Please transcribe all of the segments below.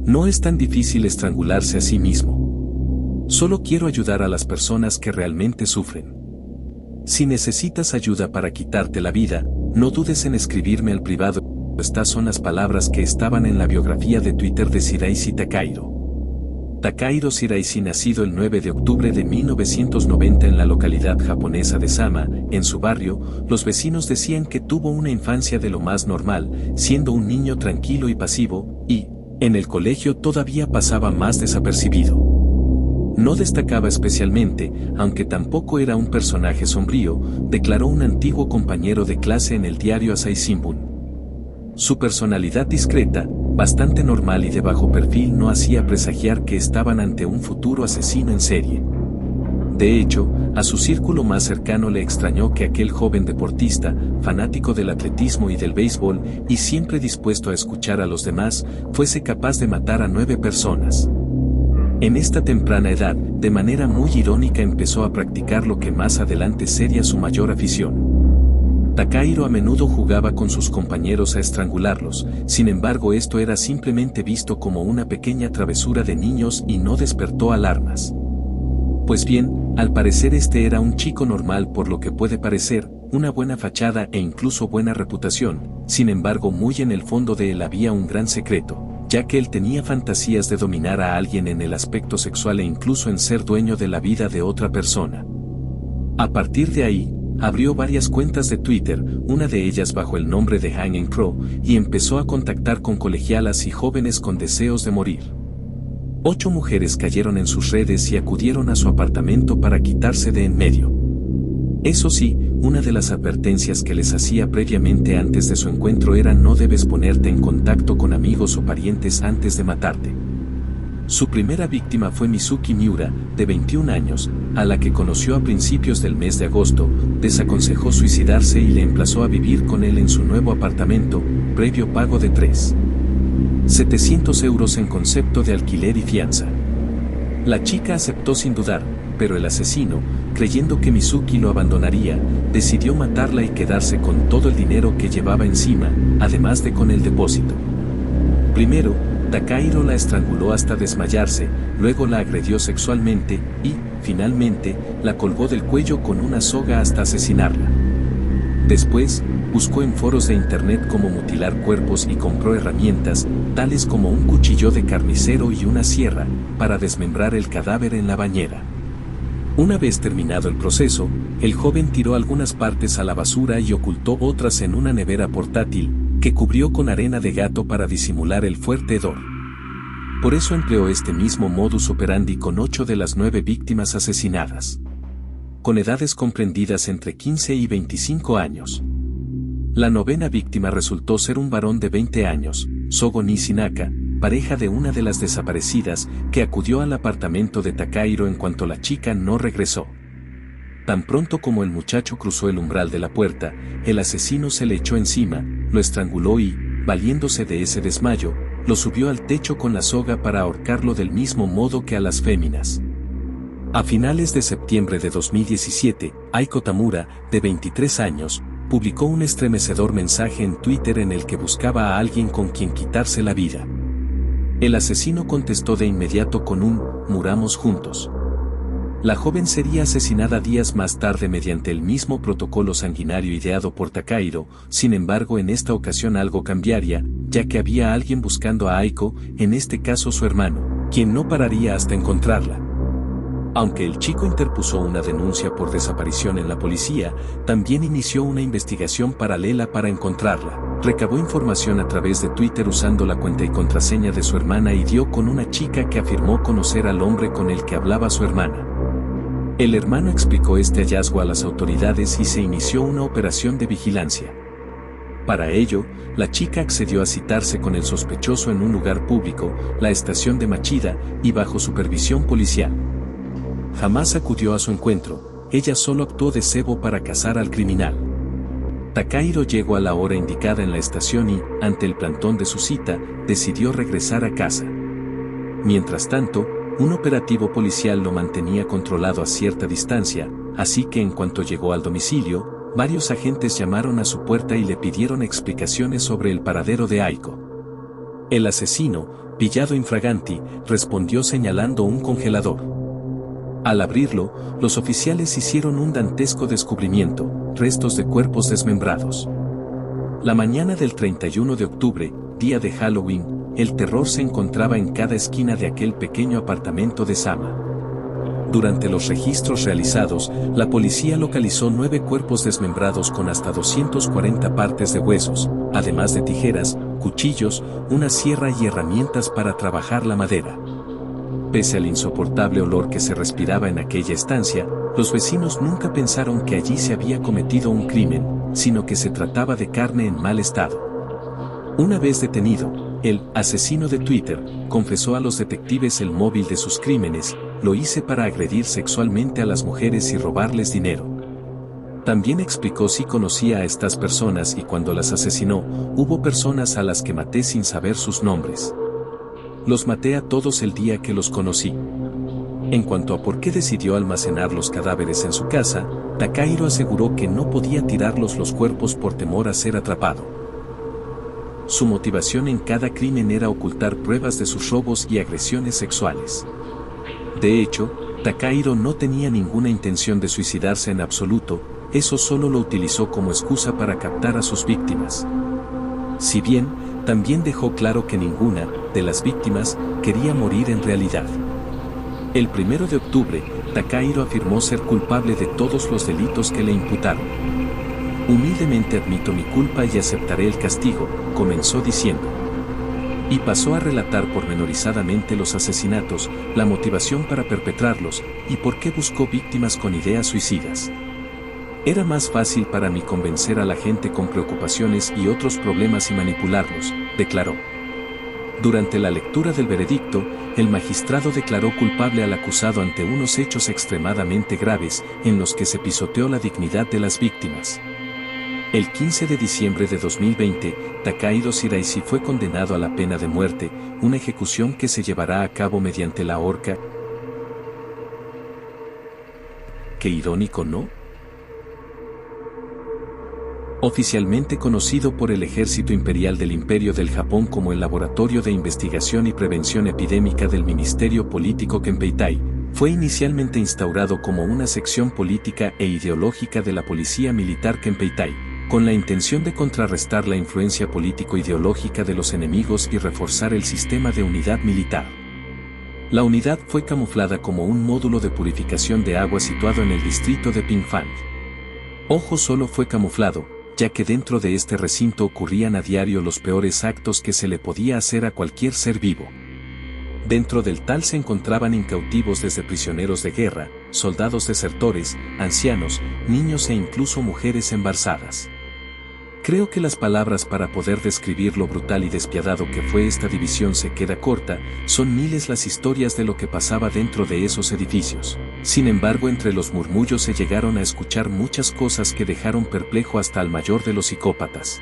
No es tan difícil estrangularse a sí mismo. Solo quiero ayudar a las personas que realmente sufren. Si necesitas ayuda para quitarte la vida, no dudes en escribirme al privado. Estas son las palabras que estaban en la biografía de Twitter de Shiraishi Takahiro. Takahiro Shiraishi, nacido el 9 de octubre de 1990 en la localidad japonesa de Sama, en su barrio, los vecinos decían que tuvo una infancia de lo más normal, siendo un niño tranquilo y pasivo, y, en el colegio todavía pasaba más desapercibido. No destacaba especialmente, aunque tampoco era un personaje sombrío, declaró un antiguo compañero de clase en el diario Asahi Shimbun. Su personalidad discreta, bastante normal y de bajo perfil no hacía presagiar que estaban ante un futuro asesino en serie. De hecho, a su círculo más cercano le extrañó que aquel joven deportista, fanático del atletismo y del béisbol, y siempre dispuesto a escuchar a los demás, fuese capaz de matar a 9 personas. En esta temprana edad, de manera muy irónica empezó a practicar lo que más adelante sería su mayor afición. Takahiro a menudo jugaba con sus compañeros a estrangularlos, sin embargo esto era simplemente visto como una pequeña travesura de niños y no despertó alarmas. Pues bien, al parecer este era un chico normal por lo que puede parecer, una buena fachada e incluso buena reputación, sin embargo muy en el fondo de él había un gran secreto, ya que él tenía fantasías de dominar a alguien en el aspecto sexual e incluso en ser dueño de la vida de otra persona. A partir de ahí, abrió varias cuentas de Twitter, una de ellas bajo el nombre de Hanging Crow, y empezó a contactar con colegialas y jóvenes con deseos de morir. 8 mujeres cayeron en sus redes y acudieron a su apartamento para quitarse de en medio. Eso sí, una de las advertencias que les hacía previamente antes de su encuentro era: no debes ponerte en contacto con amigos o parientes antes de matarte. Su primera víctima fue Mizuki Miura, de 21 años, a la que conoció a principios del mes de agosto, desaconsejó suicidarse y le emplazó a vivir con él en su nuevo apartamento, previo pago de 3.700 euros en concepto de alquiler y fianza. La chica aceptó sin dudar, pero el asesino, creyendo que Mizuki lo abandonaría, decidió matarla y quedarse con todo el dinero que llevaba encima, además de con el depósito. Primero, Takahiro la estranguló hasta desmayarse, luego la agredió sexualmente y, finalmente, la colgó del cuello con una soga hasta asesinarla. Después, buscó en foros de internet cómo mutilar cuerpos y compró herramientas, tales como un cuchillo de carnicero y una sierra, para desmembrar el cadáver en la bañera. Una vez terminado el proceso, el joven tiró algunas partes a la basura y ocultó otras en una nevera portátil, que cubrió con arena de gato para disimular el fuerte hedor. Por eso empleó este mismo modus operandi con 8 de las 9 víctimas asesinadas, con edades comprendidas entre 15 y 25 años. La novena víctima resultó ser un varón de 20 años, Sogo Nishinaka, pareja de una de las desaparecidas, que acudió al apartamento de Takahiro en cuanto la chica no regresó. Tan pronto como el muchacho cruzó el umbral de la puerta, el asesino se le echó encima, lo estranguló y, valiéndose de ese desmayo, lo subió al techo con la soga para ahorcarlo del mismo modo que a las féminas. A finales de septiembre de 2017, Aiko Tamura, de 23 años, publicó un estremecedor mensaje en Twitter en el que buscaba a alguien con quien quitarse la vida. El asesino contestó de inmediato con un "muramos juntos". La joven sería asesinada días más tarde mediante el mismo protocolo sanguinario ideado por Takahiro, sin embargo en esta ocasión algo cambiaría, ya que había alguien buscando a Aiko, en este caso su hermano, quien no pararía hasta encontrarla. Aunque el chico interpuso una denuncia por desaparición en la policía, también inició una investigación paralela para encontrarla. Recabó información a través de Twitter usando la cuenta y contraseña de su hermana y dio con una chica que afirmó conocer al hombre con el que hablaba su hermana. El hermano explicó este hallazgo a las autoridades y se inició una operación de vigilancia. Para ello, la chica accedió a citarse con el sospechoso en un lugar público, la estación de Machida, y bajo supervisión policial. Jamás acudió a su encuentro, ella solo actuó de cebo para cazar al criminal. Takahiro llegó a la hora indicada en la estación y, ante el plantón de su cita, decidió regresar a casa. Mientras tanto, un operativo policial lo mantenía controlado a cierta distancia, así que en cuanto llegó al domicilio, varios agentes llamaron a su puerta y le pidieron explicaciones sobre el paradero de Aiko. El asesino, pillado infraganti, respondió señalando un congelador. Al abrirlo, los oficiales hicieron un dantesco descubrimiento, restos de cuerpos desmembrados. La mañana del 31 de octubre, día de Halloween, el terror se encontraba en cada esquina de aquel pequeño apartamento de Sama. Durante los registros realizados, la policía localizó 9 cuerpos desmembrados con hasta 240 partes de huesos, además de tijeras, cuchillos, una sierra y herramientas para trabajar la madera. Pese al insoportable olor que se respiraba en aquella estancia, los vecinos nunca pensaron que allí se había cometido un crimen, sino que se trataba de carne en mal estado. Una vez detenido, el asesino de Twitter confesó a los detectives el móvil de sus crímenes: lo hice para agredir sexualmente a las mujeres y robarles dinero. También explicó si conocía a estas personas y cuando las asesinó, hubo personas a las que maté sin saber sus nombres. Los maté a todos el día que los conocí. En cuanto a por qué decidió almacenar los cadáveres en su casa, Takahiro aseguró que no podía tirarlos los cuerpos por temor a ser atrapado. Su motivación en cada crimen era ocultar pruebas de sus robos y agresiones sexuales. De hecho, Takahiro no tenía ninguna intención de suicidarse en absoluto, eso solo lo utilizó como excusa para captar a sus víctimas. Si bien, también dejó claro que ninguna de las víctimas quería morir en realidad. El 1 de octubre, Takahiro afirmó ser culpable de todos los delitos que le imputaron. Humildemente admito mi culpa y aceptaré el castigo, comenzó diciendo. Y pasó a relatar pormenorizadamente los asesinatos, la motivación para perpetrarlos, y por qué buscó víctimas con ideas suicidas. Era más fácil para mí convencer a la gente con preocupaciones y otros problemas y manipularlos, declaró. Durante la lectura del veredicto, el magistrado declaró culpable al acusado ante unos hechos extremadamente graves, en los que se pisoteó la dignidad de las víctimas. El 15 de diciembre de 2020, Takahiro Shiraishi fue condenado a la pena de muerte, una ejecución que se llevará a cabo mediante la horca. Qué irónico, ¿no? Oficialmente conocido por el Ejército Imperial del Imperio del Japón como el Laboratorio de Investigación y Prevención Epidémica del Ministerio Político Kenpeitai, fue inicialmente instaurado como una sección política e ideológica de la Policía Militar Kenpeitai, con la intención de contrarrestar la influencia político-ideológica de los enemigos y reforzar el sistema de unidad militar. La unidad fue camuflada como un módulo de purificación de agua situado en el distrito de Pingfang. Ojo, solo fue camuflado, ya que dentro de este recinto ocurrían a diario los peores actos que se le podía hacer a cualquier ser vivo. Dentro del tal se encontraban incautivos desde prisioneros de guerra, soldados desertores, ancianos, niños e incluso mujeres embarazadas. Creo que las palabras para poder describir lo brutal y despiadado que fue esta división se queda corta, son miles las historias de lo que pasaba dentro de esos edificios. Sin embargo, entre los murmullos se llegaron a escuchar muchas cosas que dejaron perplejo hasta al mayor de los psicópatas.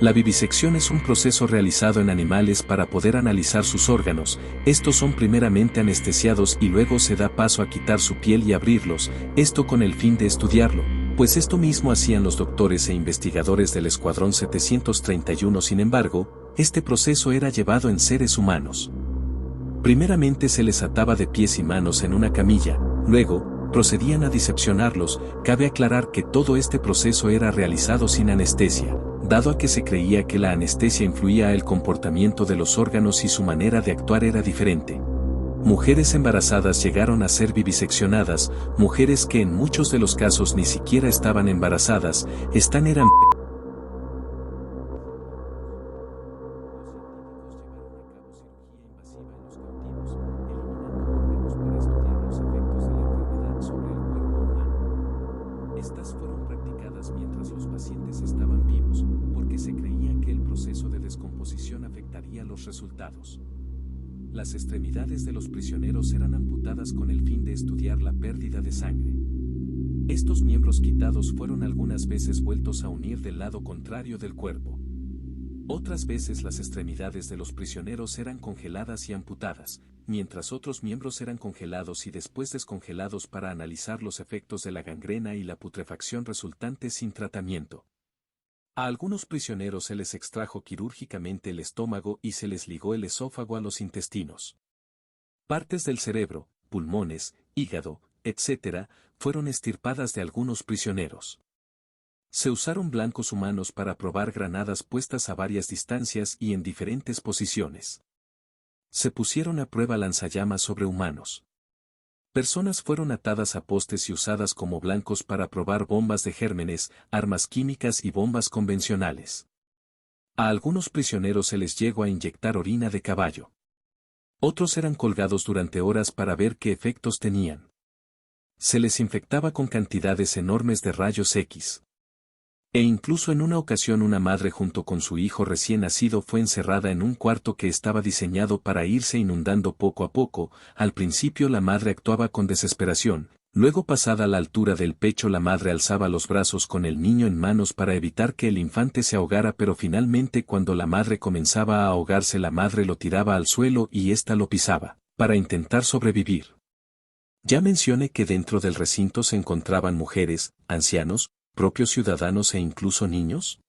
La vivisección es un proceso realizado en animales para poder analizar sus órganos. Estos son primeramente anestesiados y luego se da paso a quitar su piel y abrirlos, esto con el fin de estudiarlo, pues esto mismo hacían los doctores e investigadores del Escuadrón 731. Sin embargo, este proceso era llevado en seres humanos. Primeramente se les ataba de pies y manos en una camilla, luego, procedían a diseccionarlos. Cabe aclarar que todo este proceso era realizado sin anestesia, dado a que se creía que la anestesia influía al comportamiento de los órganos y su manera de actuar era diferente. Mujeres embarazadas llegaron a ser viviseccionadas, mujeres que en muchos de los casos ni siquiera estaban embarazadas, eran Estas fueron practicadas mientras los pacientes estaban vivos, porque se creía que el proceso de descomposición afectaría los resultados. Las extremidades de los prisioneros eran amputadas con el fin de estudiar la pérdida de sangre. Estos miembros quitados fueron algunas veces vueltos a unir del lado contrario del cuerpo. Otras veces las extremidades de los prisioneros eran congeladas y amputadas, mientras otros miembros eran congelados y después descongelados para analizar los efectos de la gangrena y la putrefacción resultantes sin tratamiento. A algunos prisioneros se les extrajo quirúrgicamente el estómago y se les ligó el esófago a los intestinos. Partes del cerebro, pulmones, hígado, etc., fueron extirpadas de algunos prisioneros. Se usaron blancos humanos para probar granadas puestas a varias distancias y en diferentes posiciones. Se pusieron a prueba lanzallamas sobre humanos. Personas fueron atadas a postes y usadas como blancos para probar bombas de gérmenes, armas químicas y bombas convencionales. A algunos prisioneros se les llegó a inyectar orina de caballo. Otros eran colgados durante horas para ver qué efectos tenían. Se les infectaba con cantidades enormes de rayos X. E incluso en una ocasión una madre junto con su hijo recién nacido fue encerrada en un cuarto que estaba diseñado para irse inundando poco a poco. Al principio la madre actuaba con desesperación, luego pasada la altura del pecho la madre alzaba los brazos con el niño en manos para evitar que el infante se ahogara, pero finalmente cuando la madre comenzaba a ahogarse la madre lo tiraba al suelo y ésta lo pisaba, para intentar sobrevivir. Ya mencioné que dentro del recinto se encontraban mujeres, ancianos, propios ciudadanos e incluso niños.